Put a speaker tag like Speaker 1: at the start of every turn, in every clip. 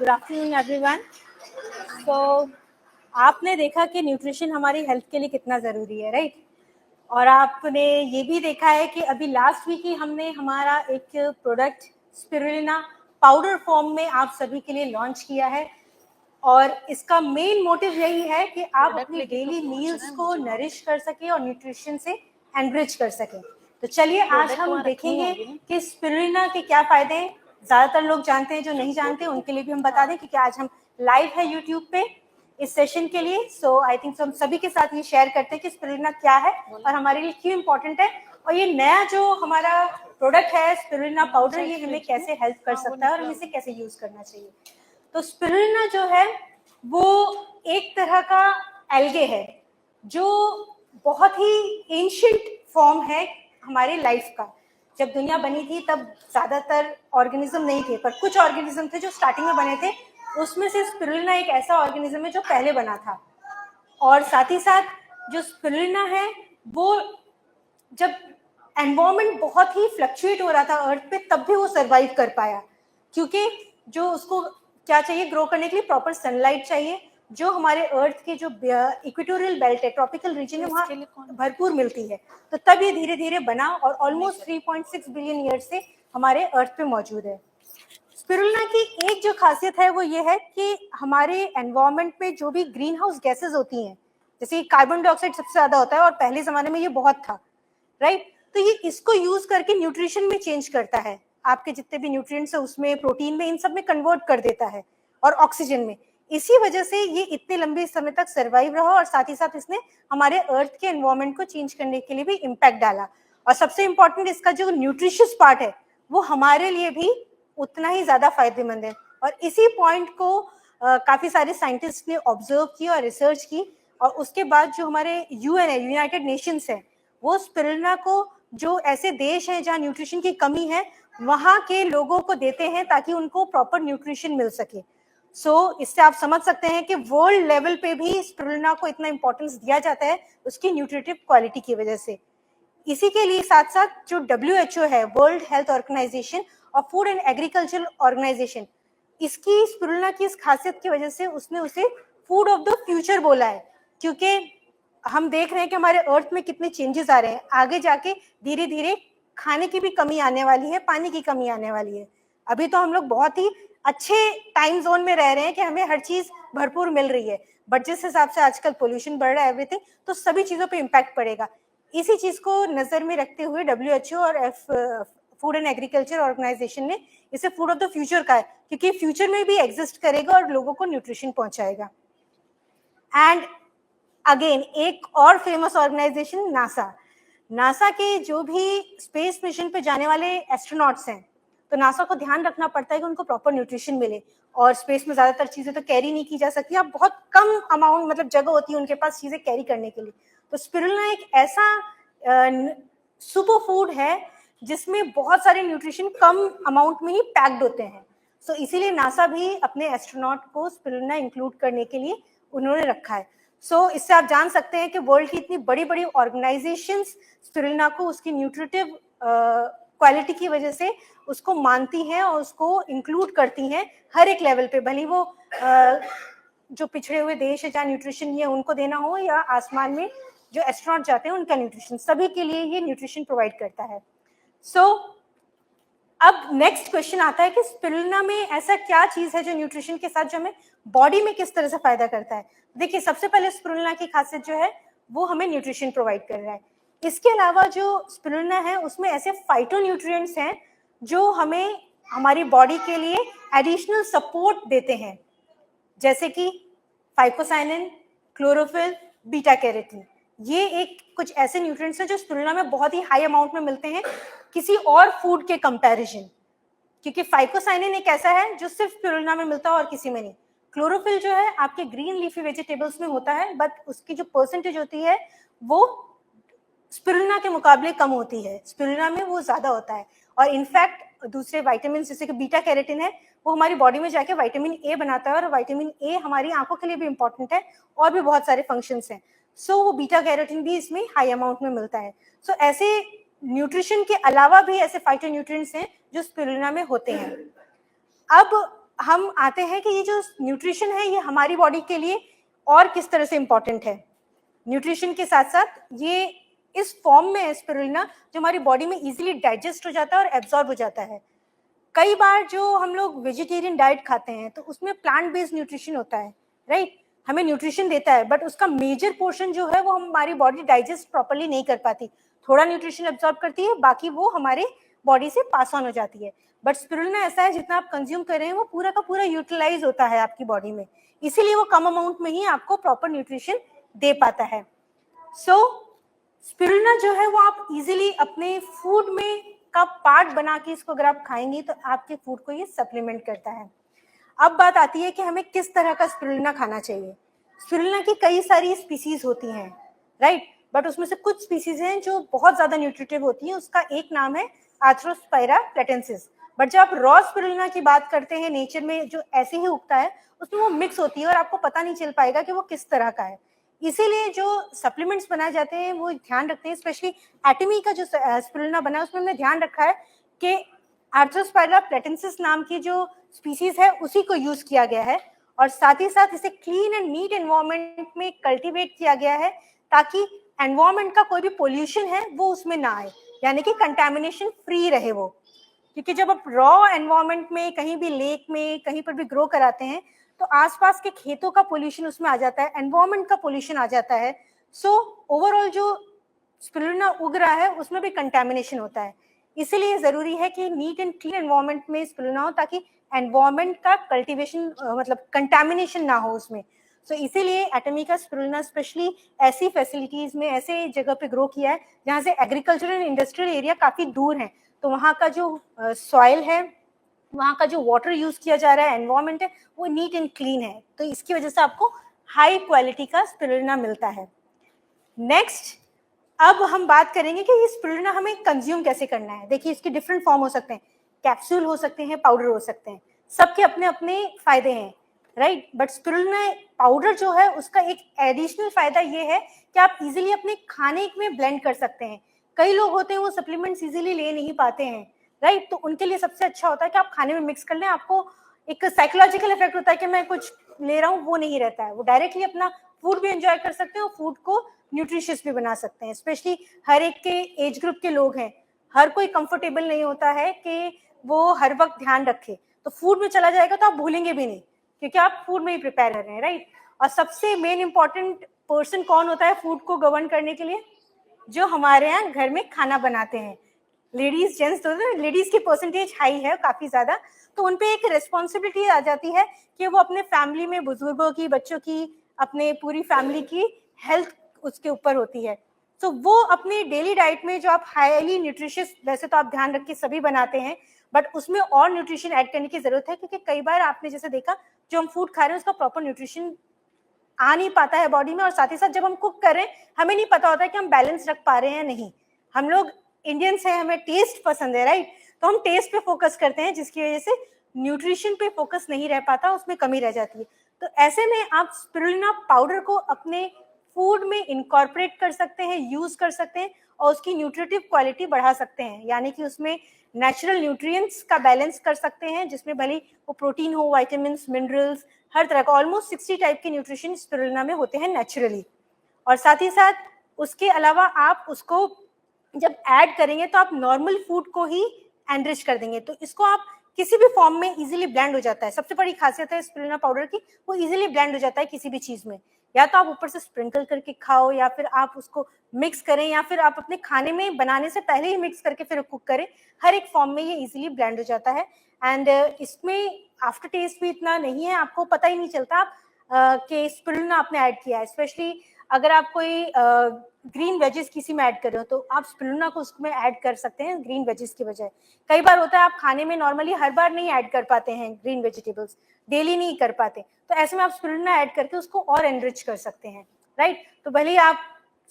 Speaker 1: Good afternoon everyone. तो आपने देखा कि न्यूट्रिशन हमारी हेल्थ के लिए कितना ज़रूरी है, राइट? और आपने ये भी देखा है कि अभी लास्ट वीक ही हमने हमारा एक प्रोडक्ट स्पिरुलिना पाउडर फॉर्म में आप सभी के लिए लॉन्च किया है। और इसका मेन मोटिव यही है कि आप अपनी डेली मील्स को नरिश कर सकें और न्यूट्रिशन से एनरिच कर सकें। तो चलिए आज हम देखेंगे कि स्पिरुलिना के क्या फायदे हैं। ज़्यादातर लोग जानते हैं, जो नहीं जानते उनके लिए भी हम बता दें, क्योंकि आज हम लाइव है यूट्यूब पे इस सेशन के लिए। सो आई थिंक हम सभी के साथ ये शेयर करते हैं कि स्पिरुलिना क्या है और हमारे लिए क्यों इम्पोर्टेंट है, और ये नया जो हमारा प्रोडक्ट है स्पिरुलिना पाउडर, ये हमें कैसे हेल्प कर सकता है और हमें इसे कैसे यूज करना चाहिए। तो स्पिरुलिना जो है वो एक तरह का एल्गे है जो बहुत ही एंशिएंट फॉर्म है हमारी लाइफ का। जब दुनिया बनी थी तब ज्यादातर ऑर्गेनिज्म नहीं थे, पर कुछ ऑर्गेनिज्म थे जो स्टार्टिंग में बने थे। उसमें से स्पिरुलिना एक ऐसा ऑर्गेनिज्म है जो पहले बना था। और साथ ही साथ जो स्पिरुलिना है वो जब एनवायरमेंट बहुत ही फ्लक्चुएट हो रहा था अर्थ पे, तब भी वो सरवाइव कर पाया, क्योंकि जो उसको क्या चाहिए ग्रो करने के लिए, प्रॉपर सनलाइट चाहिए, जो हमारे अर्थ के जो इक्वेटोरियल बेल्ट है, ट्रॉपिकल रीजन है, वहाँ भरपूर मिलती है। तो तब ये धीरे धीरे बना और ऑलमोस्ट 3.6 बिलियन ईयर से हमारे अर्थ पे मौजूद है। स्पिरुलिना की एक जो खासियत है वो ये है कि हमारे एनवायरमेंट में जो भी ग्रीन हाउस गैसेज होती हैं, जैसे कार्बन डाइऑक्साइड सबसे ज्यादा होता है और पहले जमाने में ये बहुत था, राइट? तो ये इसको यूज करके न्यूट्रिशन में चेंज करता है, आपके जितने भी न्यूट्रिएंट्स है उसमें, प्रोटीन में, इन सब में कन्वर्ट कर देता है, और ऑक्सीजन में। इसी वजह से ये इतने लंबे समय तक सरवाइव रहा, और साथ ही साथ इसने हमारे अर्थ के एनवायरमेंट को चेंज करने के लिए भी इम्पैक्ट डाला। और सबसे इम्पोर्टेंट, इसका जो न्यूट्रिशियस पार्ट है वो हमारे लिए भी उतना ही ज्यादा फायदेमंद है। और इसी पॉइंट को काफी सारे साइंटिस्ट ने ऑब्जर्व किया और रिसर्च की, और उसके बाद जो हमारे यूएन है, यूनाइटेड नेशंस है, वो स्पिरुलिना को जो ऐसे देश हैं जहाँ न्यूट्रिशन की कमी है वहाँ के लोगों को देते हैं ताकि उनको प्रॉपर न्यूट्रिशन मिल सके। सो इससे आप समझ सकते हैं कि वर्ल्ड लेवल पे भी स्पिरुलिना को इतना इंपॉर्टेंस दिया जाता है उसकी न्यूट्रिटिव क्वालिटी की वजह से। इसी के लिए साथ साथ जो WHO है, वर्ल्ड हेल्थ ऑर्गेनाइजेशन और फूड एंड एग्रीकल्चर ऑर्गेनाइजेशन, इसकी स्पिरुलिना की इस खासियत की वजह से उसने उसे फूड ऑफ द फ्यूचर बोला है, क्योंकि हम देख रहे हैं कि हमारे अर्थ में कितने चेंजेस आ रहे हैं। आगे जाके धीरे धीरे खाने की भी कमी आने वाली है, पानी की कमी आने वाली है। अभी तो हम लोग बहुत ही अच्छे टाइम जोन में रह रहे हैं कि हमें हर चीज भरपूर मिल रही है, बट जिस हिसाब से आजकल पोल्यूशन बढ़ रहा है, एवरीथिंग, तो सभी चीजों पे इम्पैक्ट पड़ेगा। इसी चीज को नजर में रखते हुए WHO और फूड एंड एग्रीकल्चर ऑर्गेनाइजेशन ने इसे फूड ऑफ द फ्यूचर कहा है, क्योंकि फ्यूचर में भी एग्जिस्ट करेगा और लोगों को न्यूट्रिशन पहुंचाएगा। एंड अगेन एक और फेमस ऑर्गेनाइजेशन नासा के जो भी स्पेस मिशन पे जाने वाले एस्ट्रोनॉट्स हैं, तो नासा को ध्यान रखना पड़ता है कि उनको प्रॉपर न्यूट्रिशन मिले, और स्पेस में ज्यादातर चीजें तो कैरी नहीं की जा सकती, अब बहुत कम अमाउंट मतलब जगह होती है उनके पास चीजें कैरी करने के लिए। तो स्पिरुलिना एक ऐसा सुपर फूड है जिसमें बहुत सारे न्यूट्रिशन कम अमाउंट में ही पैक्ड होते हैं। सो इसीलिए नासा भी अपने एस्ट्रोनॉट को स्पिरुलिना इंक्लूड करने के लिए उन्होंने रखा है। सो इससे आप जान सकते हैं कि वर्ल्ड की इतनी बड़ी बड़ी ऑर्गेनाइजेशंस स्पिरुलिना को उसकी न्यूट्रिटिव क्वालिटी की वजह से उसको मानती हैं और उसको इंक्लूड करती हैं हर एक लेवल पे, भले वो जो पिछड़े हुए देश है जहाँ न्यूट्रिशन नहीं है उनको देना हो, या आसमान में जो एस्ट्रोनॉट जाते हैं उनका न्यूट्रिशन, सभी के लिए ये न्यूट्रिशन प्रोवाइड करता है। सो अब नेक्स्ट क्वेश्चन आता है कि स्पिरुलिना में ऐसा क्या चीज है जो न्यूट्रिशन के साथ जो हमें बॉडी में किस तरह से फायदा करता है। देखिए, सबसे पहले स्पिरुलिना की खासियत जो है वो हमें न्यूट्रिशन प्रोवाइड कर रहा है। इसके अलावा जो स्पिरुलिना है उसमें ऐसे फाइटोन्यूट्रिएंट्स हैं जो हमें हमारी बॉडी के लिए एडिशनल सपोर्ट देते हैं, जैसे कि फाइकोसाइनिन, क्लोरोफिल, बीटा कैरोटीन। ये एक कुछ ऐसे न्यूट्रिएंट्स हैं जो स्पिरुलिना में बहुत ही हाई अमाउंट में मिलते हैं किसी और फूड के कंपैरिजन, क्योंकि फाइकोसाइनिन एक ऐसा है जो सिर्फ स्पिरुलिना में मिलता है और किसी में नहीं। क्लोरोफिल जो है आपके ग्रीन लीफी वेजिटेबल्स में होता है, बट उसकी जो परसेंटेज होती है वो स्पिरुलिना के मुकाबले कम होती है, स्पिरुलिना में वो ज्यादा होता है। और इनफैक्ट दूसरे विटामिन जैसे कि बीटा कैरोटीन है, वो हमारी बॉडी में जाके विटामिन ए बनाता है, और विटामिन ए हमारी आंखों के लिए भी इंपॉर्टेंट है, और भी बहुत सारे फंक्शंस हैं। सो वो बीटा कैरोटीन भी इसमें हाई अमाउंट में मिलता है। सो ऐसे न्यूट्रिशन के अलावा भी ऐसे फाइटोन्यूट्रिएंट्स हैं जो स्पिरुलिना में होते हैं। अब हम आते हैं कि ये जो न्यूट्रिशन है ये हमारी बॉडी के लिए और किस तरह से इम्पोर्टेंट है। न्यूट्रिशन के साथ साथ ये इस फॉर्म में है स्पिरुलिना जो हमारी बॉडी में इजीली डाइजेस्ट हो जाता है और एब्जॉर्ब हो जाता है। कई बार जो हम लोग वेजिटेरियन डाइट खाते हैं तो उसमें प्लांट बेस्ड न्यूट्रिशन होता है, राइट, हमें न्यूट्रिशन देता है, बट उसका मेजर पोर्शन जो है वो हमारी बॉडी डाइजेस्ट प्रॉपर्ली नहीं कर पाती, थोड़ा न्यूट्रिशन एब्जॉर्ब करती है, बाकी वो हमारे बॉडी से पास ऑन हो जाती है। बट स्पिरुलिना ऐसा है जितना आप कंज्यूम कर रहे हैं वो पूरा का पूरा यूटिलाइज होता है आपकी बॉडी में, इसीलिए वो कम अमाउंट में ही आपको प्रॉपर न्यूट्रिशन दे पाता है। सो स्पिरुलिना जो है वो आप इजीली अपने फूड में का पार्ट बना के इसको अगर आप खाएंगे तो आपके फूड को ये सप्लीमेंट करता है। अब बात आती है कि हमें किस तरह का स्पिरुलिना खाना चाहिए। स्पिरुलिना की कई सारी स्पीसीज होती हैं, राइट, बट उसमें से कुछ स्पीसीज हैं जो बहुत ज्यादा न्यूट्रिटिव होती हैं। उसका एक नाम है आर्थ्रोस्पाइरा प्लेटेंसिस। बट जब आप रॉ स्पिरुलिना की बात करते हैं नेचर में जो ऐसे ही उगता है, उसमें वो मिक्स होती है और आपको पता नहीं चल पाएगा कि वो किस तरह का है। इसीलिए जो सप्लीमेंट्स बनाए जाते हैं वो ध्यान रखते हैं, स्पेशली एटमी का जो स्पिरुलिना बना है उसमें हमने ध्यान रखा है कि आर्थ्रोस्पाइरा प्लेटेंसिस नाम की जो स्पीसीज है उसी को यूज किया गया है, और साथ ही साथ इसे क्लीन एंड नीट एनवायरनमेंट में कल्टीवेट किया गया है ताकि एनवायरनमेंट का कोई भी पोल्यूशन है वो उसमें ना आए, यानी कि कंटेमिनेशन फ्री रहे वो। क्योंकि जब आप रॉ एनवायरनमेंट में कहीं भी लेक में कहीं पर भी ग्रो कराते हैं तो आसपास के खेतों का पोल्यूशन उसमें आ जाता है, एनवायरनमेंट का पोल्यूशन आ जाता है। सो ओवरऑल जो स्पिरुलिना उग रहा है उसमें भी कंटेमिनेशन होता है। इसीलिए जरूरी है कि नीट एंड क्लीन एनवायरनमेंट में स्पिरुलिना हो ताकि एनवायरनमेंट का कल्टीवेशन मतलब कंटेमिनेशन ना हो उसमें। सो इसीलिए एटमी का स्पिरुलिना स्पेशली ऐसी फैसिलिटीज में ऐसे जगह पे ग्रो किया है जहाँ से एग्रीकल्चरल एंड इंडस्ट्रियल एरिया काफी दूर है, तो वहाँ का जो सॉइल है, वहाँ का जो वाटर यूज किया जा रहा है, एनवायरनमेंट है, वो नीट एंड क्लीन है, तो इसकी वजह से आपको हाई क्वालिटी का स्पिरुलिना मिलता है। नेक्स्ट अब हम बात करेंगे कि ये स्पिरुलिना हमें कंज्यूम कैसे करना है। देखिए इसके डिफरेंट फॉर्म हो सकते हैं, कैप्सूल हो सकते हैं, पाउडर हो सकते हैं, सबके अपने अपने फायदे हैं, राइट। बट स्पिरुलिना पाउडर जो है उसका एक एडिशनल फायदा ये है कि आप इजीली अपने खाने में ब्लेंड कर सकते हैं। कई लोग होते हैं वो सप्लीमेंट्स इजीली ले नहीं पाते हैं, राइट, तो उनके लिए सबसे अच्छा होता है कि आप खाने में मिक्स कर लें। आपको एक साइकोलॉजिकल इफेक्ट होता है कि मैं कुछ ले रहा हूँ, वो नहीं रहता है, वो डायरेक्टली अपना फूड भी एंजॉय कर सकते हैं और फूड को न्यूट्रिशियस भी बना सकते हैं। स्पेशली हर एक के एज ग्रुप के लोग हैं, हर कोई कंफर्टेबल नहीं होता है कि वो हर वक्त ध्यान रखे, तो फूड में चला जाएगा तो आप भूलेंगे भी नहीं क्योंकि आप फूड में ही प्रिपेयर कर रहे हैं, राइट। और सबसे मेन इंपॉर्टेंट पर्सन कौन होता है फूड को गवर्न करने के लिए? जो हमारे यहाँ घर में खाना बनाते हैं, लेडीज जेंट्स, तो लेडीज की परसेंटेज हाई है काफी ज्यादा, तो उनपे एक रिस्पॉन्सिबिलिटी आ जाती है कि वो अपने फैमिली में बुजुर्गों की, बच्चों की, अपने पूरी फैमिली की हेल्थ उसके ऊपर होती है। तो वो अपनी डेली डाइट में जो आप हाईली न्यूट्रिशियस, वैसे तो आप ध्यान रख के सभी बनाते हैं, बट उसमें और न्यूट्रिशन ऐड करने की जरूरत है क्योंकि कई बार आपने जैसे देखा जो हम फूड खा रहे हैं उसका प्रॉपर न्यूट्रिशन आ नहीं पाता है बॉडी में, और साथ ही साथ जब हम कुक कर रहे हैं हमें नहीं पता होता है कि हम बैलेंस रख पा रहे हैं या नहीं। हम लोग इंडियंस हैं, हमें टेस्ट पसंद है, राइट, तो हम टेस्ट पे फोकस करते हैं जिसकी वजह से न्यूट्रिशन पे फोकस नहीं रह पाता, उसमें कमी रह जाती है। तो ऐसे में आप स्पिरुलिना पाउडर को अपने फूड में इनकॉर्पोरेट कर सकते हैं, यूज कर सकते हैं और उसकी न्यूट्रिटिव क्वालिटी बढ़ा सकते हैं, यानी कि उसमें नेचुरल न्यूट्रिएंट्स का बैलेंस कर सकते हैं जिसमें भले वो प्रोटीन हो, विटामिन, मिनरल्स, हर तरह का ऑलमोस्ट 60 टाइप के न्यूट्रिशन स्पिरुलिना में होते हैं नेचुरली। और साथ ही साथ उसके अलावा आप उसको जब ऐड करेंगे तो आप नॉर्मल फूड को ही एनरिच कर देंगे, तो इसको आप किसी भी फॉर्म में इजीली ब्लेंड हो जाता है। सबसे बड़ी खासियत है स्पिरुलिना पाउडर की, वो इजीली ब्लेंड हो जाता है किसी भी चीज में, या तो आप ऊपर से स्प्रिंकल करके खाओ या फिर आप उसको मिक्स करें या फिर आप अपने खाने में बनाने से पहले ही मिक्स करके फिर कुक करें, हर एक फॉर्म में ये इजीली ब्लेंड हो जाता है। एंड इसमें आफ्टर टेस्ट भी इतना नहीं है, आपको पता ही नहीं चलता आप कि स्पिरुलिना आपने ऐड किया है। स्पेशली अगर आप कोई ग्रीन वेजेस किसी में ऐड कर रहे हो तो आप स्पिरुलिना को उसमें ऐड कर सकते हैं ग्रीन वेजेस की बजाय। कई बार होता है आप खाने में नॉर्मली हर बार नहीं ऐड कर पाते हैं ग्रीन वेजिटेबल्स, डेली नहीं कर पाते, तो ऐसे में आप स्पिरुलिना ऐड करके उसको और एनरिच कर सकते हैं, राइट। तो भले ही आप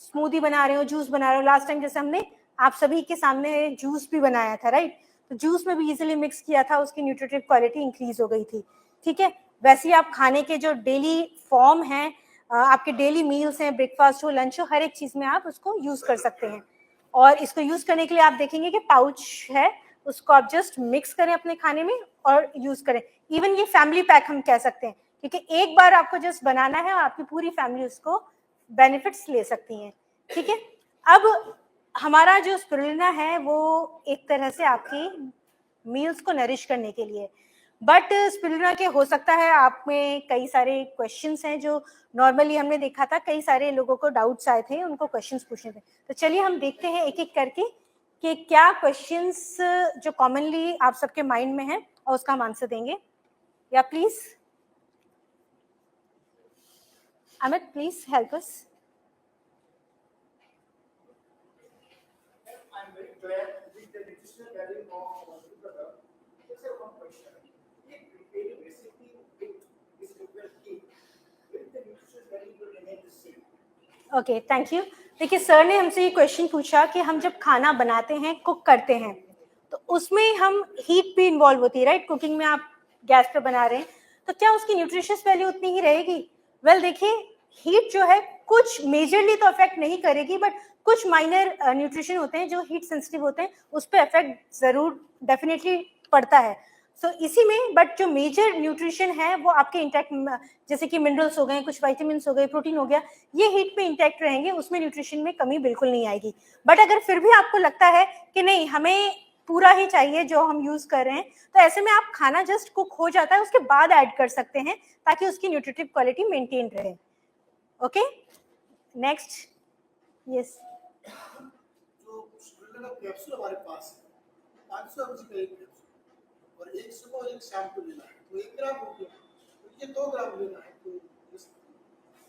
Speaker 1: स्मूदी बना रहे हो, जूस बना रहे हो, लास्ट टाइम जैसे हमने आप सभी के सामने जूस भी बनाया था, राइट, तो जूस में भी इजीली मिक्स किया था, उसकी न्यूट्रिटिव क्वालिटी इंक्रीज हो गई थी, ठीक है। वैसे ही आप खाने के जो डेली फॉर्म हैं, आपके डेली मील्स हैं, ब्रेकफास्ट हो, लंच हो, हर एक चीज में आप उसको यूज कर सकते हैं। और इसको यूज करने के लिए आप देखेंगे कि पाउच है, उसको आप जस्ट मिक्स करें अपने खाने में और यूज करें। इवन ये फैमिली पैक हम कह सकते हैं, क्योंकि एक बार आपको जस्ट बनाना है और आपकी पूरी फैमिली उसको बेनिफिट्स ले सकती है। ठीक है, अब हमारा जो स्पिरुलिना है वो एक तरह से आपकी मील्स को नरिश करने के लिए, बट स्पिरुलिना के हो सकता है आप में कई सारे क्वेश्चंस हैं जो नॉर्मली हमने देखा था, कई सारे लोगों को डाउट्स आए थे, उनको क्वेश्चंस पूछने थे। तो चलिए हम देखते हैं एक एक करके कि क्या क्वेश्चंस जो कॉमनली आप सबके माइंड में है और उसका हम आंसर देंगे। या please Amit, please help us.
Speaker 2: I'm very glad with the nutritional value of Butter. Just have one question. If preparing recipe with this local cake, will the nutritional value will remain the same?
Speaker 1: Okay, thank you. देखिए, sir ने हमसे ये question पूछा कि हम जब खाना बनाते हैं, कुक करते हैं, तो उसमें हम हीट भी इन्वॉल्व होती है, राइट? कुकिंग में आप गैस पे बना रहे हैं, तो क्या उसकी न्यूट्रिशियस वैल्यू उतनी ही रहेगी? वेल, देखिए, हीट जो है कुछ मेजरली तो अफेक्ट नहीं करेगी, बट कुछ माइनर न्यूट्रिशन होते हैं जो हीट सेंसिटिव होते हैं, उस पर अफेक्ट जरूर डेफिनेटली पड़ता है। सो इसी में बट जो मेजर न्यूट्रिशन है वो आपके इंटैक्ट, जैसे कि मिनरल्स हो गए, कुछ वाइटामिन्स हो गए, प्रोटीन हो गया, ये हीट में इंटैक्ट रहेंगे, उसमें न्यूट्रिशन में कमी बिल्कुल नहीं आएगी। बट अगर फिर भी आपको लगता है कि नहीं, हमें पूरा ही चाहिए जो हम यूज कर रहे हैं, तो ऐसे में आप खाना जस्ट कुक हो जाता है उसके बाद ऐड कर सकते हैं, ताकि उसकी न्यूट्रिटिव क्वालिटी मेंटेन रहे। Okay, next. यस,
Speaker 2: जो स्पिरुलिना कैप्सूल हमारे पास है 500 mg का एक कैप्सूल और एक सुबह और एक शाम को लेना है, तो 1 ग्राम हो गया, तो ये 2 ग्राम लेना है, तो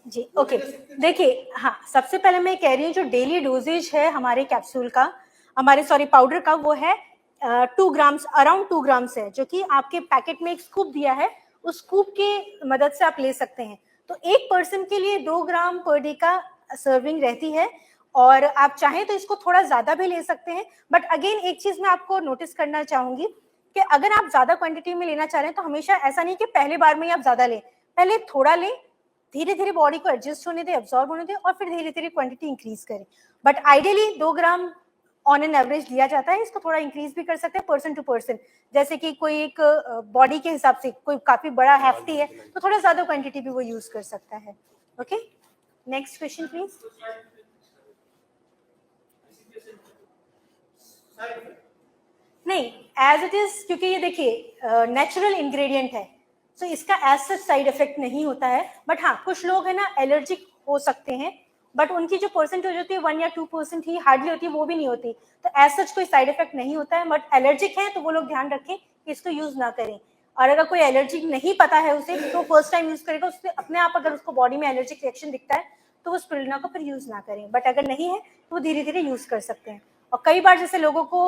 Speaker 1: जी ओके। देखिए, हाँ, सबसे पहले मैं कह रही हूँ जो डेली डोजेज है हमारे कैप्सूल का, हमारे सॉरी पाउडर का, वो है 2 ग्राम्स, अराउंड 2 ग्राम्स है, जो कि आपके पैकेट में एक स्कूप दिया है, उस स्कूप की मदद से आप ले सकते हैं। तो एक पर्सन के लिए 2 ग्राम पर डे का सर्विंग रहती है, और आप चाहें तो इसको थोड़ा ज्यादा भी ले सकते हैं। बट अगेन एक चीज मैं आपको नोटिस करना चाहूंगी कि अगर आप ज्यादा क्वांटिटी में लेना चाह रहे हैं, तो हमेशा ऐसा नहीं कि पहले बार में ही आप ज्यादा लें, पहले थोड़ा लें, धीरे धीरे बॉडी को एडजस्ट होने दें, एब्जॉर्ब होने दें, और फिर धीरे धीरे क्वांटिटी इंक्रीज करें। But ideally 2 gram on an average लिया जाता है, इसको थोड़ा इंक्रीज भी कर सकते हैं पर्सन टू पर्सन, जैसे कि कोई एक बॉडी के हिसाब से कोई काफी बड़ा हैफ्टी है तो थोड़ा ज्यादा क्वांटिटी भी वो यूज कर सकता है। Okay, next question please. नहीं, एज इट इज, क्योंकि ये देखिए नेचुरल इंग्रेडिएंट है, तो इसका एज सच साइड इफेक्ट नहीं होता है। बट हाँ, कुछ लोग है ना एलर्जिक हो सकते हैं, बट उनकी जो परसेंटेज होती है 1 या 2% ही हार्डली होती है, वो भी नहीं होती, तो एज सच कोई साइड इफेक्ट नहीं होता है। बट एलर्जिक है तो वो लोग ध्यान रखें कि इसको यूज ना करें। और अगर कोई एलर्जी नहीं पता है उसे, तो फर्स्ट टाइम यूज करेगा, उससे अपने आप अगर उसको बॉडी में एलर्जिक रिएक्शन दिखता है तो वो स्पिरुलिना को फिर यूज ना करें। बट अगर नहीं है तो वो धीरे धीरे यूज कर सकते हैं। और कई बार जैसे लोगों को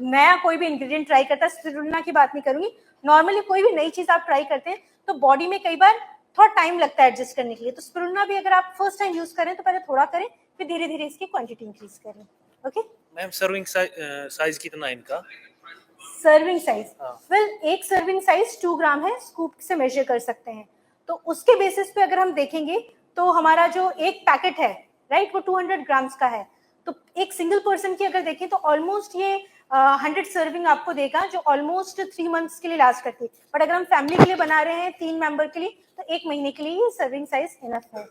Speaker 1: नया कोई भी इंग्रेडिएंट ट्राई करता है, स्पिरुलिना की बात नहीं करूंगी, नॉर्मली कोई भी नई चीज आप ट्राई करते हैं तो बॉडी में कई बार थोड़ा टाइम लगता है एडजस्ट करने के लिए। तो स्पिरुलिना भी अगर आप फर्स्ट टाइम यूज करें तो पहले थोड़ा करें, फिर धीरे धीरे इसकी क्वांटिटी इंक्रीज करें। ओके
Speaker 3: मैम, सर्विंग साइज कितना है इनका?
Speaker 1: सर्विंग साइज, वेल एक सर्विंग साइज 2 ग्राम है, स्कूप से मेजर कर सकते हैं। तो उसके बेसिस पे अगर हम देखेंगे तो हमारा जो एक पैकेट है, राइट, वो 200 ग्राम्स का है। तो एक सिंगल पर्सन की अगर देखें तो ऑलमोस्ट ये 100 सर्विंग आपको देगा, जो ऑलमोस्ट 3 मंथ्स के लिए लास्ट करती है। बट अगर हम फैमिली के लिए बना रहे हैं 3 मेंबर के लिए, तो 1 महीने के लिए ये सर्विंग साइज इनफ है।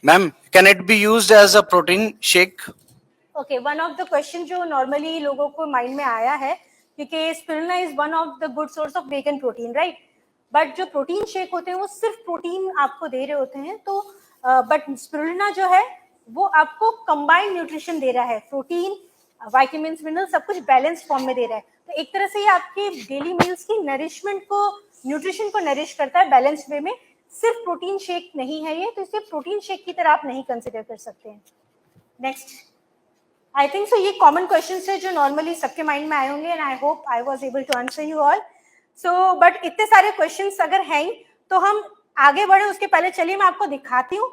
Speaker 4: Ma'am, can it be used as a protein shake?
Speaker 1: Okay, one of the question जो नॉर्मली लोगों को माइंड में आया है, क्योंकि spirulina is one of the good source of vegan protein, right, but जो protein shake होते हैं वो सिर्फ प्रोटीन आपको दे रहे होते हैं। तो बट स्पिरुलिना जो है वो आपको कंबाइंड न्यूट्रिशन दे रहा है, प्रोटीन, विटामिन्स, मिनरल, सब कुछ बैलेंस फॉर्म में दे रहा है। तो एक तरह से ये आपके डेली मील्स की नरिशमेंट को, न्यूट्रिशन को नरिश करता है बैलेंस वे में। सिर्फ प्रोटीन शेक नहीं है ये, तो इसे प्रोटीन शेक की तरह आप नहीं कंसिडर कर सकते हैं। नेक्स्ट, आई थिंक सो ये कॉमन क्वेश्चंस है जो नॉर्मली सबके माइंड में आए होंगे, and I hope I was able to answer you all. So but इतने सारे क्वेश्चंस अगर हैं तो हम आगे बढ़े उसके पहले चलिए मैं आपको दिखाती हूँ,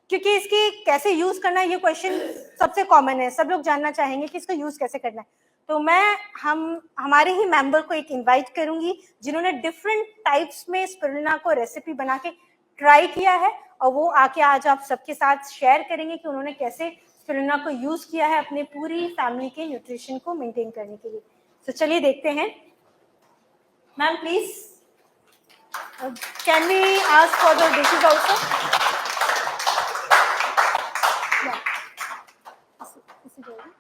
Speaker 1: क्योंकि इसकी कैसे यूज करना है ये क्वेश्चन सबसे कॉमन है, सब लोग जानना चाहेंगे कि इसको यूज कैसे करना है। तो मैं हमारे ही मेंबर को एक इनवाइट करूंगी जिन्होंने डिफरेंट टाइप्स में स्पिरुलिना को रेसिपी बना के ट्राई किया है, और वो आके आज आप सबके साथ शेयर करेंगे कि उन्होंने कैसे स्पिरुलिना को यूज किया है अपने पूरी फैमिली के न्यूट्रिशन को मेंटेन करने के लिए। तो चलिए देखते हैं। Ma'am please Can we ask for the dishes also? Yeah. इसी जाएगा।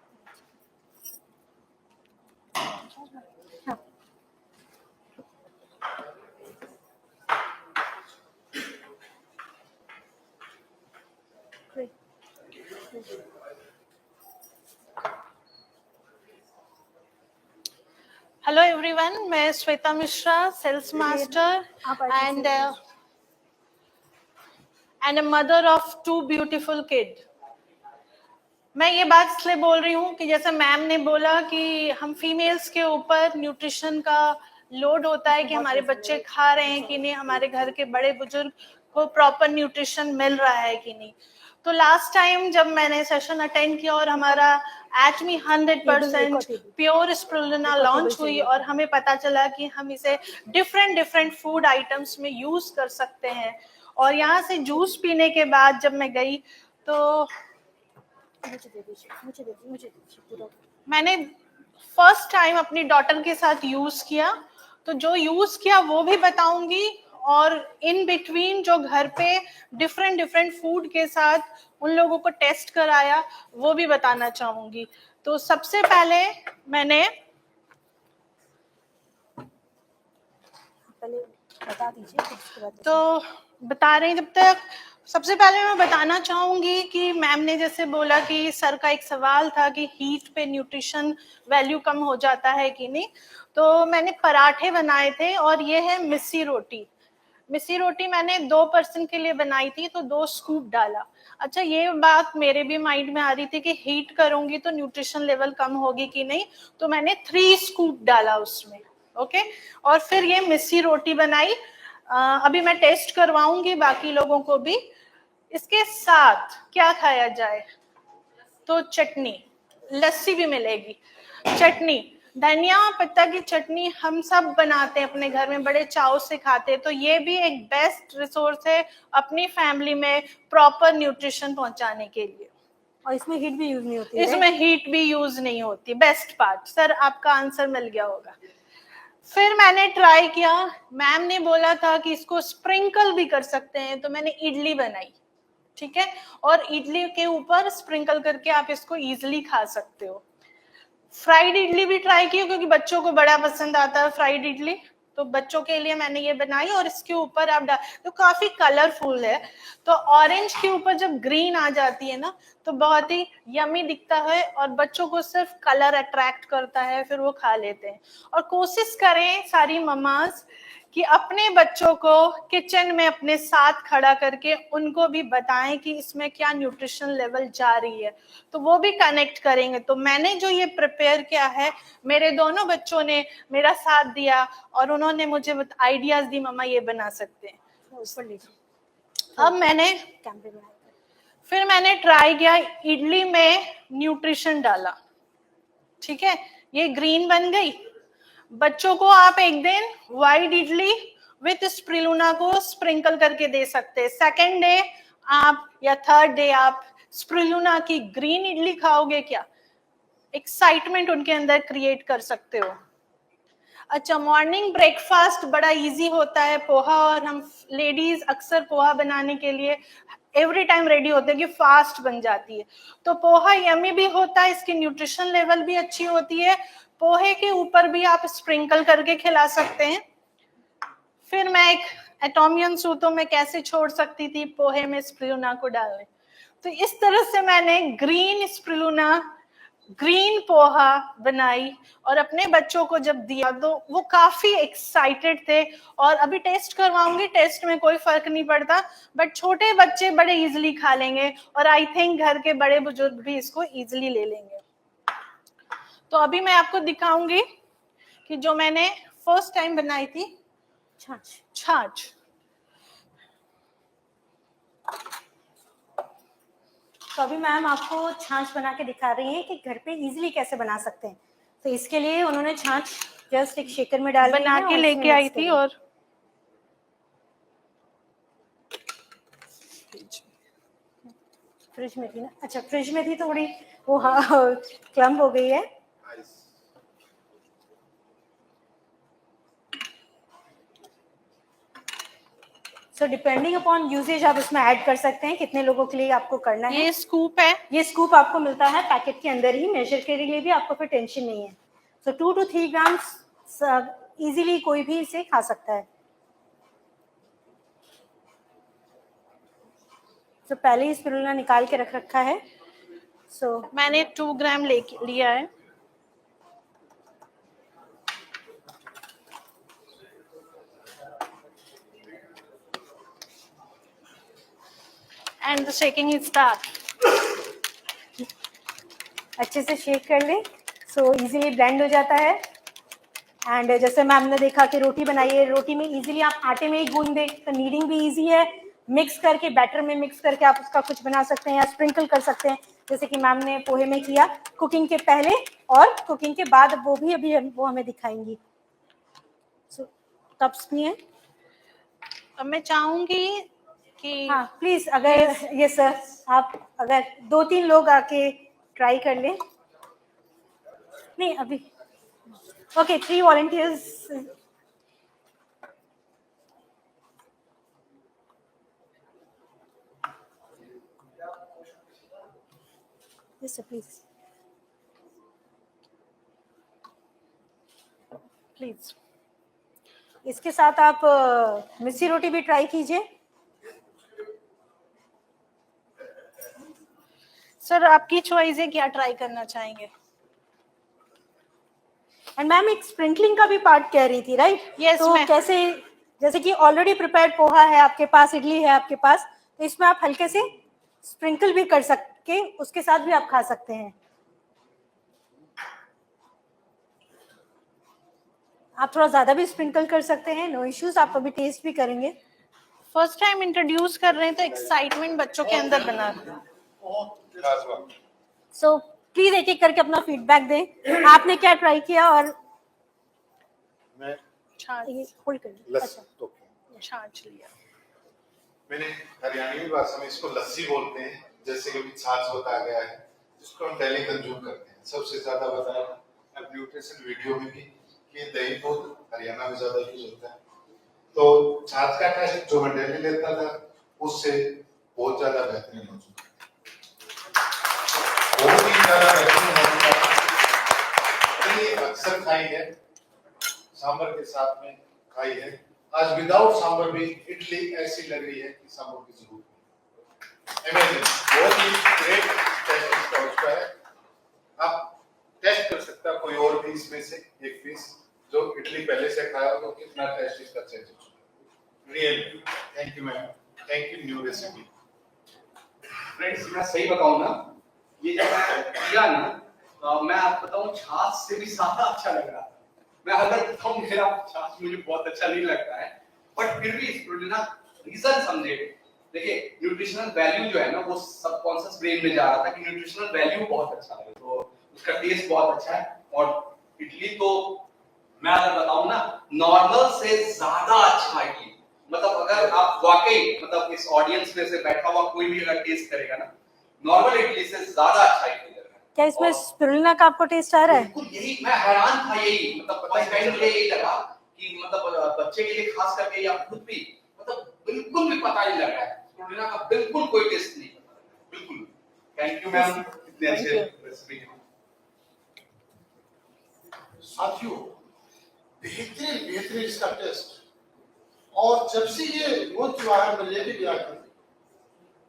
Speaker 1: हाँ। Great.
Speaker 5: हेलो एवरीवन, मैं Shweta Mishra, sales master and a mother of 2 beautiful kid. मैं ये बात इसलिए बोल रही हूँ कि जैसे मैम ने बोला कि हम फीमेल्स के ऊपर न्यूट्रिशन का लोड होता है कि हमारे बच्चे खा रहे हैं कि नहीं, हमारे घर के बड़े बुजुर्ग को प्रॉपर न्यूट्रिशन मिल रहा है कि नहीं। तो लास्ट टाइम जब मैंने सेशन अटेंड किया और हमारा एटमी 100% प्योर स्प्रुलिना लॉन्च हुई और हमें पता चला कि हम इसे डिफरेंट फूड आइटम्स में यूज कर सकते हैं। और यहाँ से जूस पीने के बाद जब मैं गई तो
Speaker 1: मुझे पूरा।
Speaker 5: मैंने फर्स्ट टाइम अपनी डॉटर के साथ यूज किया, तो जो यूज किया वो भी बताऊंगी और इन बिटवीन जो घर पे डिफरेंट फूड के साथ उन लोगों को टेस्ट कराया वो भी बताना चाहूंगी। तो सबसे पहले मैंने
Speaker 1: पहले बता दीजिए उसके बाद।
Speaker 5: तो बता रहे हैं जब तक। सबसे पहले मैं बताना चाहूंगी कि मैम ने जैसे बोला कि सर का एक सवाल था कि हीट पे न्यूट्रिशन वैल्यू कम हो जाता है कि नहीं। तो मैंने पराठे बनाए थे और ये है मिस्सी रोटी। मिस्सी रोटी मैंने 2 पर्सन के लिए बनाई थी, तो 2 स्कूप डाला। अच्छा, ये बात मेरे भी माइंड में आ रही थी कि हीट करूंगी तो न्यूट्रिशन लेवल कम होगी कि नहीं, तो मैंने 3 स्कूप डाला उसमें। ओके, और फिर ये मिस्सी रोटी बनाई। अभी मैं टेस्ट करवाऊंगी बाकी लोगों को भी। इसके साथ क्या खाया जाए, तो चटनी, लस्सी भी मिलेगी, चटनी, धनिया पत्ता की चटनी हम सब बनाते हैं अपने घर में, बड़े चाव से खाते हैं। तो ये भी एक बेस्ट रिसोर्स है अपनी फैमिली में प्रॉपर न्यूट्रिशन पहुंचाने के लिए।
Speaker 1: और इसमें हीट भी यूज नहीं होती है।
Speaker 5: इसमें हीट भी यूज नहीं होती। Best part. सर आपका आंसर मिल गया होगा। फिर मैंने ट्राई किया, मैम ने बोला था कि इसको स्प्रिंकल भी कर सकते हैं, तो मैंने इडली बनाई। ठीक है, और इडली के ऊपर स्प्रिंकल करके आप इसको इजीली खा सकते हो। फ्राइड इडली भी ट्राई की क्योंकि बच्चों को बड़ा पसंद आता है फ्राइड इडली, तो बच्चों के लिए मैंने ये बनाई। और इसके ऊपर आप तो काफी कलरफुल है, तो ऑरेंज के ऊपर जब ग्रीन आ जाती है ना तो बहुत ही यमी दिखता है और बच्चों को सिर्फ कलर अट्रैक्ट करता है, फिर वो खा लेते हैं। और कोशिश करें सारी ममाज कि अपने बच्चों को किचन में अपने साथ खड़ा करके उनको भी बताएं कि इसमें क्या न्यूट्रिशन लेवल जा रही है, तो वो भी कनेक्ट करेंगे। तो मैंने जो ये प्रिपेयर किया है, मेरे दोनों बच्चों ने मेरा साथ दिया और उन्होंने मुझे आइडियाज दी, मम्मा ये बना सकते हैं।
Speaker 1: ऊपर लीजिए।
Speaker 5: अब मैंने
Speaker 1: कैमरे में
Speaker 5: फिर मैंने ट्राई किया, इडली में न्यूट्रिशन डाला। ठीक है, ये ग्रीन बन गई। बच्चों को आप एक दिन व्हाइट इडली विथ स्प्रुलिना को स्प्रिंकल करके दे सकते हैं। सेकेंड डे आप या थर्ड डे आप स्प्रुलिना की ग्रीन इडली खाओगे, क्या एक्साइटमेंट उनके अंदर क्रिएट कर सकते हो। अच्छा, मॉर्निंग ब्रेकफास्ट बड़ा इजी होता है, पोहा, और हम लेडीज अक्सर पोहा बनाने के लिए एवरी टाइम रेडी होते हैं कि फास्ट बन जाती है। तो पोहा यमी भी होता है, इसकी न्यूट्रिशन लेवल भी अच्छी होती है। पोहे के ऊपर भी आप स्प्रिंकल करके खिला सकते हैं। फिर मैं एक एटोमियन सूतो में कैसे छोड़ सकती थी पोहे में स्प्रुलिना को डालने, तो इस तरह से मैंने ग्रीन स्प्रुलिना, ग्रीन पोहा बनाई और अपने बच्चों को जब दिया तो वो काफी एक्साइटेड थे। और अभी टेस्ट करवाऊंगी, टेस्ट में कोई फर्क नहीं पड़ता, बट छोटे बच्चे बड़े इजीली खा लेंगे और आई थिंक घर के बड़े बुजुर्ग भी इसको इजीली ले लेंगे। तो अभी मैं आपको दिखाऊंगी कि जो मैंने फर्स्ट टाइम बनाई थी छाछ।
Speaker 1: तो अभी मैम आपको छाछ बना के दिखा रही हैं कि घर पे इजीली कैसे बना सकते हैं। तो इसके लिए उन्होंने छाछ जस्ट एक शेकर में डाल
Speaker 5: बना के लेके आई थी और
Speaker 1: फ्रिज में थी ना। अच्छा, फ्रिज में थी, थोड़ी वो क्लम्प हो गई है। सो डिपेंडिंग अपॉन यूजेज आप उसमें ऐड कर सकते हैं कितने लोगों के लिए आपको करना है।
Speaker 5: ये स्कूप है,
Speaker 1: ये स्कूप आपको मिलता है पैकेट के अंदर ही, मेजर के लिए भी आपको फिर टेंशन नहीं है। सो 2 to 3 ग्राम्स इजीली कोई भी इसे खा सकता है। तो पहले ही स्पिरुलिना निकाल के रख रखा है। सो
Speaker 5: मैंने 2 ग्राम लिया है। And the shaking is start.
Speaker 1: अच्छे से शेक कर ले, सो इजीली ब्लेंड हो जाता है। एंड जैसे मैम ने देखा कि रोटी बनाई है, रोटी में इजीली आप आटे में ही गूंद दें तो नीडिंग भी इजी है। मिक्स करके बैटर में मिक्स करके आप उसका कुछ बना सकते हैं या स्प्रिंकल कर सकते हैं, जैसे कि मैम ने पोहे में किया कुकिंग के पहले और कुकिंग के बाद, वो भी अभी वो हमें दिखाएंगी। सो कप्स भी हैं।
Speaker 5: अब मैं चाहूंगी कि
Speaker 1: हाँ प्लीज, अगर ये सर आप अगर 2-3 लोग आके ट्राई कर लें। नहीं अभी okay, 3 volunteers. Yes sir please please. इसके साथ आप मिस्सी रोटी भी ट्राई कीजिए।
Speaker 5: सर आपकी चॉइस है, क्या ट्राई करना चाहेंगे?
Speaker 1: एंड मैम एक स्प्रिंकलिंग का भी पार्ट कह रही थी, राइट?
Speaker 5: Yes,
Speaker 1: तो
Speaker 5: ma'am.
Speaker 1: कैसे, जैसे कि ऑलरेडी प्रिपेयर्ड पोहा है आपके पास, इडली है आपके पास, तो इसमें आप हल्के से स्प्रिंकल भी कर सकते, उसके साथ भी आप खा सकते हैं। आप थोड़ा ज्यादा भी स्प्रिंकल कर सकते हैं, नो इश्यूज। आप अभी टेस्ट भी करेंगे।
Speaker 5: फर्स्ट टाइम इंट्रोड्यूस कर रहे हैं तो एक्साइटमेंट बच्चों के अंदर बना।
Speaker 1: सो प्लीज एक एक करके अपना फीडबैक दें, आपने क्या ट्राई किया। और
Speaker 6: मैं
Speaker 1: ये होल्ड कर
Speaker 6: लस्सी तो
Speaker 5: छाछ लिया।
Speaker 6: मैंने हरियाणवी भाषा में इसको लस्सी बोलते हैं, जैसे कि छाछ बताया गया है, जिसको हम डेली कंज्यूम करते हैं। सबसे ज्यादा बताया अब न्यूट्रिशन वीडियो में भी कि दही दूध हरियाणा में ज्यादा यूज होता है। तो छाछ का टेस्ट जो मैं डेली लेता था उससे बहुत ज्यादा बेहतरीन हो चुका है, बहुत ही ज्यादा बेहतरीन हो चुका है। मैंने अक्सर खाई है, सांभर के साथ में खाई है। आज विदाउट सांभर भी इडली ऐसी लग रही है कि सांभर की जरूरत नहीं। अमेजिंग, बहुत ही ग्रेट टेस्ट इसका उसका है। आप टेस्ट कर सकता है कोई और भी इसमें से एक पीस जो इडली पहले से खाया हो, तो कितना टेस्ट इसका चेंज हो चुका है। Really thank you ma'am, thank you new recipe.
Speaker 7: Friends मैं सही बताऊं ना, ये जब मैं किया ना तो मैं आपको बताऊं छाछ से भी ज्यादा अच्छा लग रहा था। मैं अगर बताऊं मेरा छाछ मुझे बहुत अच्छा नहीं लगता है, बट फिर भी स्पिरुलिना रीजन समझे। देखिए न्यूट्रिशनल वैल्यू जो है ना वो सबकॉन्शियस ब्रेन में जा रहा था कि न्यूट्रिशनल वैल्यू बहुत अच्छा है, तो उसका टेस्ट बहुत अच्छा है। और इडली तो मैं अगर बताऊं ना नॉर्मल से ज्यादा अच्छा इडली, मतलब अगर आप वाकई मतलब इस ऑडियंस में से बैठा हुआ कोई भी अगर टेस्ट करेगा ना, नॉर्मल इडली से ज्यादा अच्छा इडली लग रहा है।
Speaker 1: क्या इसमें स्पिरुलिना का आपको टेस्ट आ रहा है?
Speaker 7: बिल्कुल यही मैं हैरान था, यही मतलब फर्स्ट टाइम मुझे यही लगा कि मतलब बच्चे के लिए खास करके या खुद भी मतलब बिल्कुल भी पता नहीं लग रहा है स्पिरुलिना का, बिल्कुल कोई टेस्ट नहीं पता लग रहा है, बिल्कुल। थैंक यू मैम, इतने अच्छे रेसिपी।
Speaker 2: साथियों बेहतरीन इसका टेस्ट। और जब से ये लॉन्च हुआ है मैं लेके गया था,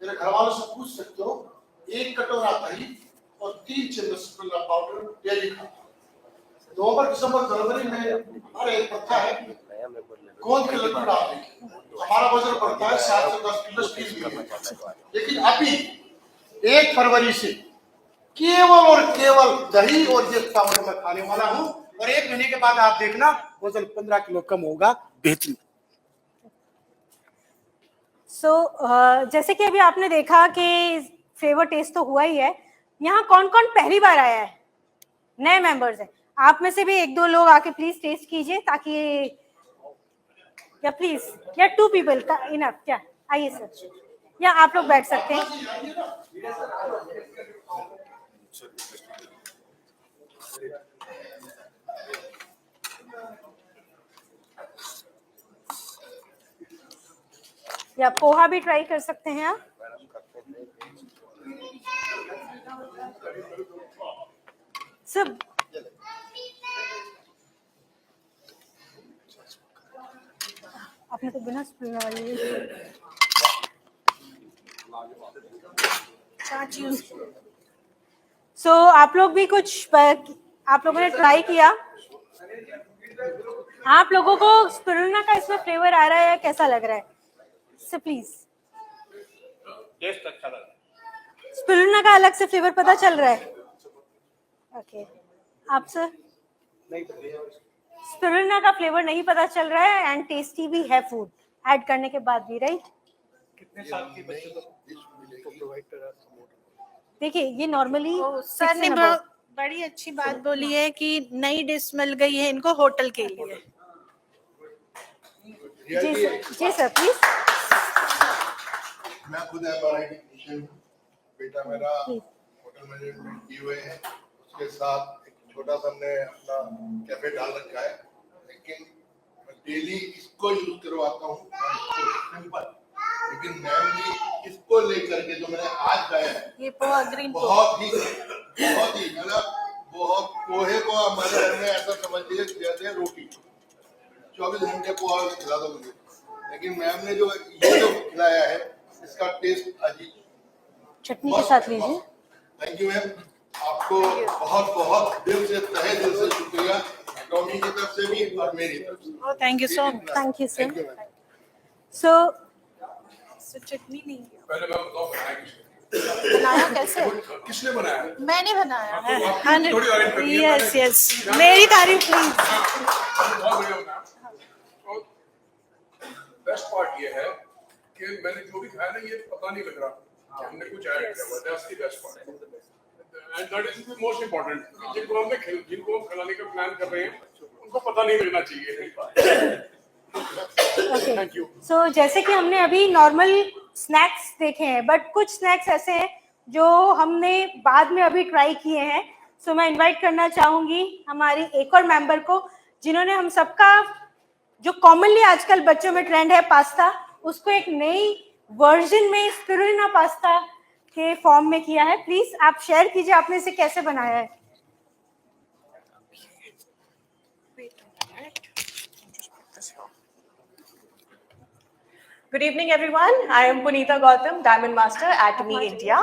Speaker 2: मेरे घर वालों से पूछ सकते हो, 1 कटोरा दही और 3 चम्मच स्पिरुलिना पाउडर डेली खाता। नवंबर दिसंबर जनवरी में हमारा एक प्रथा है गोंद के लड्डू डालने की। हमारा वजन बढ़ता है 7 से 10 किलो स्टील में, लेकिन अभी 1 फरवरी से केवल और केवल दही और ये पाउडर मैं खाने वाला हूँ, और 1 महीने के बाद आप देखना वजन 15 किलो कम होगा। बेहतरीन।
Speaker 1: सो जैसे कि अभी आपने देखा कि फ्लेवर टेस्ट तो हुआ ही है। यहाँ कौन कौन पहली बार आया है? नए मेंबर्स हैं। आप में से भी 1-2 लोग आके प्लीज टेस्ट कीजिए, ताकि या प्लीज या 2 पीपल का इनफ। क्या आइए सर, या आप लोग बैठ सकते हैं। या पोहा भी ट्राई कर सकते हैं आप। सब आपने तो बिना स्पून वाली सो आप लोग भी कुछ आप लोगों ने ट्राई किया। आप लोगों को स्पिरुलिना का इसमें फ्लेवर आ रहा है या कैसा लग रहा है? सो प्लीज,
Speaker 3: टेस्ट अच्छा लगा।
Speaker 1: स्पिरुलिना का अलग से फ्लेवर पता चल रहा है? ओके, आप सर? स्पिरुलिना का फ्लेवर नहीं पता चल रहा है एंड टेस्टी भी है फूड ऐड करने के बाद भी, राइट?
Speaker 3: कितने साल के बच्चे को प्रोवाइड करा?
Speaker 1: देखिए ये नॉर्मली
Speaker 5: सर ने बड़ी अच्छी बात बोली है कि नई डिश मिल गई है इनको होटल के लिए।
Speaker 1: जी सर प्लीज।
Speaker 6: मैं खुद एमआरआई टेक्नीशियन हूँ। बेटा मेरा होटल मैनेजमेंट किए हुए है, उसके साथ एक छोटा सा हमने अपना कैफे डाल रखा है, लेकिन मैं डेली इसको यूज करवाता हूँ सिंपल। लेकिन मैम जी इसको लेकर के जो मैंने आज खाया है
Speaker 5: ये पोहा ग्रीन
Speaker 6: बहुत ही मतलब बहुत पोहे को हमारे घर में ऐसा समझ लीजिए जैसे रोटी 24 घंटे पोहा खिला दो मुझे। लेकिन मैम ने जो ये जो खिलाया है इसका टेस्ट अजीब,
Speaker 1: चटनी के साथ लीजिए।
Speaker 6: थैंक यू मैम, आपको बहुत बहुत दिल से तहे दिल से शुक्रिया, टॉमी की तरफ से भी और मेरी तरफ से।
Speaker 5: Thank you so much.
Speaker 1: Thank you
Speaker 6: Thank you,
Speaker 1: sir.
Speaker 6: ma'am.
Speaker 1: सो
Speaker 5: चटनी नहीं
Speaker 8: पहले मैं बताऊं बनाया
Speaker 5: बनाया कैसे?
Speaker 8: किसने बनाया?
Speaker 5: मैंने बनाया है।
Speaker 8: आपकी थोड़ी तारीफ करनी है,
Speaker 5: यस यस, मेरी तारीफ प्लीज।
Speaker 8: बहुत बढ़िया बनाया। और बेस्ट पार्ट ये है कि मैंने जो भी खाया ना ये पता नहीं लग रहा कि हमने कुछ ऐड किया हुआ। That's the best part and that is the most important. जिनको हम खिलाने का प्लान कर रहे हैं उनको पता नहीं लगना चाहिए।
Speaker 1: Thank you. सो जैसे कि हमने अभी नॉर्मल स्नैक्स देखे हैं, बट कुछ स्नैक्स ऐसे हैं जो हमने बाद में अभी ट्राई किए हैं। सो मैं इनवाइट करना चाहूंगी हमारी एक और मेंबर को, जिन्होंने हम सबका जो कॉमनली आजकल बच्चों में ट्रेंड है पास्ता, उसको एक नई वर्जन में स्पिरुलिना पास्ता के फॉर्म में किया है। प्लीज आप शेयर कीजिए आपने इसे कैसे बनाया है।
Speaker 9: Good evening, everyone. I am Punita Gautam, Diamond Master at Me India.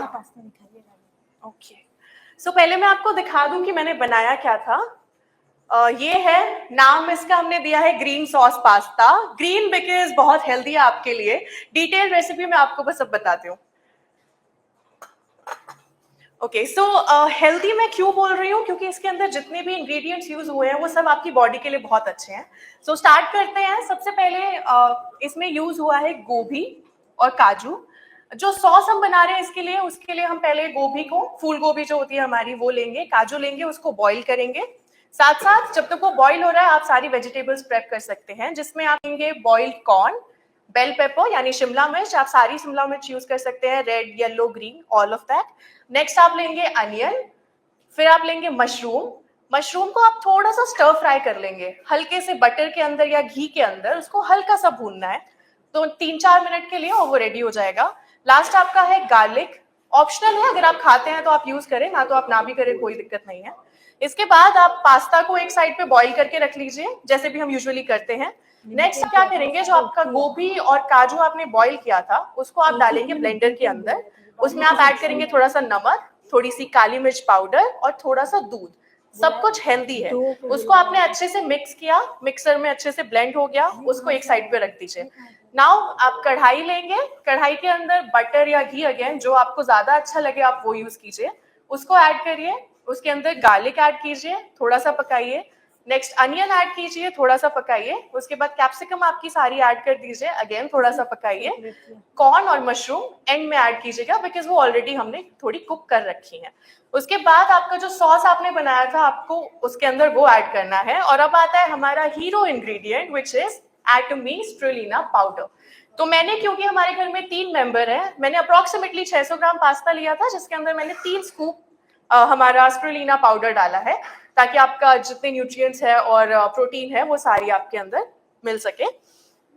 Speaker 9: Okay. So पहले मैं आपको दिखा दूं कि मैंने बनाया क्या था। ये है, नाम इसका हमने दिया है green sauce pasta. Green because बहुत हेल्दी है आपके लिए। डिटेल रेसिपी मैं आपको बस अब बताती हूँ। ओके, सो हेल्दी मैं क्यों बोल रही हूँ, क्योंकि इसके अंदर जितने भी इंग्रेडिएंट्स यूज हुए हैं वो सब आपकी बॉडी के लिए बहुत अच्छे हैं। सो स्टार्ट करते हैं। सबसे पहले इसमें यूज हुआ है गोभी और काजू। जो सॉस हम बना रहे हैं इसके लिए, उसके लिए हम पहले गोभी को, फूल गोभी जो होती है हमारी, वो लेंगे, काजू लेंगे, उसको बॉईल करेंगे। साथ साथ जब तक वो बॉईल हो रहा है आप सारी वेजिटेबल्स प्रेप कर सकते हैं, जिसमें आप लेंगे बॉइल्ड कॉर्न, बेल पेपर यानी शिमला मिर्च, आप सारी शिमला मिर्च यूज कर सकते हैं, red, yellow, green, all of that. Next आप लेंगे अनियन, फिर आप लेंगे मशरूम। मशरूम को आप थोड़ा सा स्टर फ्राई कर लेंगे, हल्के से बटर के अंदर या घी के अंदर, उसको हल्का सा भूनना है, तो 3-4 मिनट के लिए, और वो रेडी हो जाएगा। लास्ट आपका है गार्लिक, ऑप्शनल है, अगर आप खाते हैं तो आप यूज करें, ना तो आप ना भी करें, कोई दिक्कत नहीं है। इसके बाद आप पास्ता को एक साइड पे बॉईल करके रख लीजिए, जैसे भी हम यूजुअली करते हैं। नेक्स्ट क्या करेंगे, जो आपका गोभी और काजू आपने बॉईल किया था उसको आप डालेंगे ब्लेंडर के अंदर। उसमें आप ऐड करेंगे थोड़ा सा नमक, थोड़ी सी काली मिर्च पाउडर और थोड़ा सा दूध। सब कुछ हेल्दी है। उसको आपने अच्छे से मिक्स किया, मिक्सर में अच्छे से ब्लेंड हो गया, उसको एक साइड पे रख दीजिए। नाउ आप कढ़ाई लेंगे, कढ़ाई के अंदर बटर या घी, अगेन जो आपको ज्यादा अच्छा लगे आप वो यूज कीजिए, उसको ऐड करिए। उसके अंदर गार्लिक ऐड कीजिए, थोड़ा सा पकाइए। नेक्स्ट अनियन ऐड कीजिए, थोड़ा सा पकाइए। उसके बाद कैप्सिकम आपकी सारी ऐड कर दीजिए, अगेन थोड़ा सा पकाइए। कॉर्न और मशरूम एंड में ऐड कीजिएगा, बिकॉज वो ऑलरेडी हमने थोड़ी कुक कर रखी है। उसके बाद आपका जो सॉस आपने बनाया था, आपको उसके अंदर वो ऐड करना है। और अब आता है हमारा hero ingredient, which is Atomy spirulina powder. तो मैंने, क्योंकि हमारे घर में 3 मेंबर हैं, मैंने अप्रोक्सीमेटली 600 ग्राम पास्ता लिया था, जिसके अंदर मैंने 3 स्कूप हमारा स्पिरुलिना पाउडर डाला है, ताकि आपका जितने न्यूट्रिएंट्स है और प्रोटीन है वो सारी आपके अंदर मिल सके।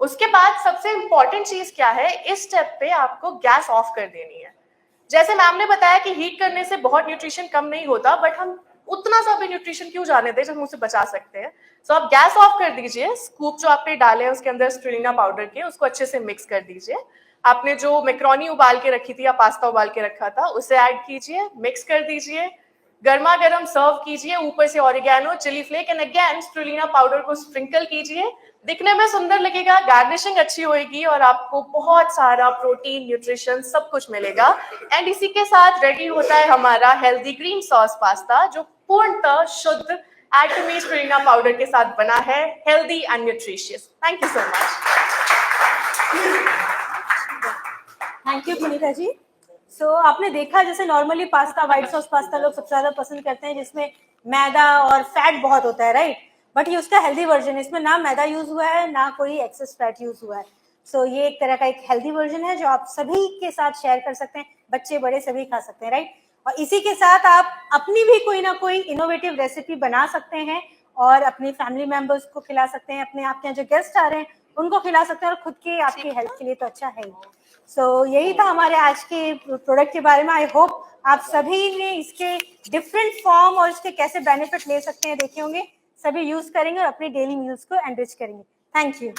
Speaker 9: उसके बाद सबसे इंपॉर्टेंट चीज क्या है, इस स्टेप पे आपको गैस ऑफ कर देनी है। जैसे मैम ने बताया कि हीट करने से बहुत न्यूट्रिशन कम नहीं होता, बट हम उतना सा भी न्यूट्रिशन क्यों जाने दें जब हम उसे बचा सकते हैं। सो आप गैस ऑफ कर दीजिए, स्कूप जो आपने डाले हैं उसके अंदर स्पिरुलिना पाउडर के, उसको अच्छे से मिक्स कर दीजिए। आपने जो मैक्रोनी उबाल के रखी थी या पास्ता उबाल के रखा था उसे ऐड कीजिए, मिक्स कर दीजिए, गर्मा गर्म सर्व कीजिए, ऊपर से oregano, chilli flake and again spirulina powder को स्प्रिंकल कीजिए। दिखने में सुंदर लगेगा, गार्निशिंग अच्छी होएगी और आपको बहुत सारा प्रोटीन, न्यूट्रिशन सब कुछ मिलेगा। एंड इसी के साथ रेडी होता है हमारा हेल्दी ग्रीन सॉस पास्ता, जो पूर्णतः शुद्ध एटमी स्पिरुलिना पाउडर के साथ बना है, healthy and nutritious. Thank you so much.
Speaker 1: Thank you Punita ji. So आपने देखा जैसे normally pasta, white sauce pasta लोग सबसे ज्यादा पसंद करते हैं जिसमें मैदा और फैट बहुत होता है, राइट? बट ये उसका हेल्दी वर्जन है, इसमें ना मैदा यूज हुआ है ना कोई एक्सेस फैट यूज हुआ है। सो ये एक तरह का एक हेल्दी वर्जन है जो आप सभी के साथ शेयर कर सकते हैं, बच्चे बड़े सभी खा सकते हैं, राइट? और इसी के साथ आप अपनी भी कोई ना कोई इनोवेटिव रेसिपी बना सकते हैं और अपनी फैमिली मेंबर्स को खिला सकते हैं, अपने आपके यहाँ जो गेस्ट आ रहे हैं उनको खिला सकते हैं, और खुद के आपकी हेल्थ के लिए तो अच्छा है ही। सो यही था हमारे आज के प्रोडक्ट के बारे में। आई होप आप सभी ने इसके डिफरेंट फॉर्म और इसके कैसे बेनिफिट ले सकते हैं देखे होंगे, सभी यूज करेंगे और अपने डेली मील्स को एनरिच करेंगे। Thank you.